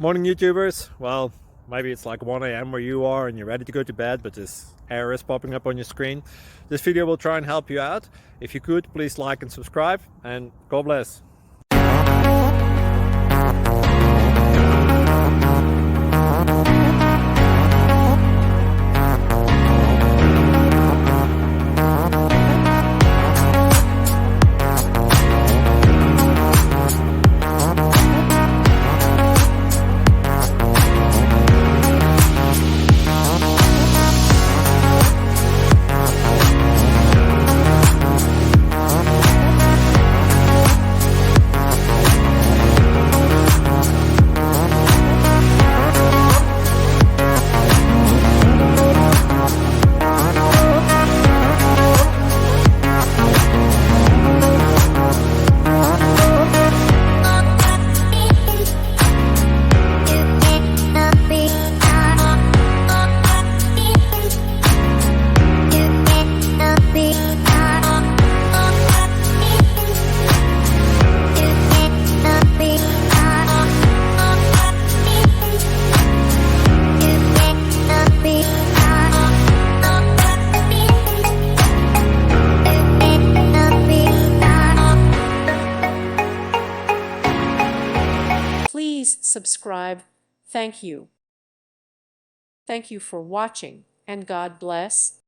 Morning YouTubers. Well, maybe it's like 1 a.m. where you are and you're ready to go to bed, but this error is popping up on your screen. This video will try and help you out. If you could, please like and subscribe, and God bless. Please subscribe. Thank you. Thank you for watching, and God bless.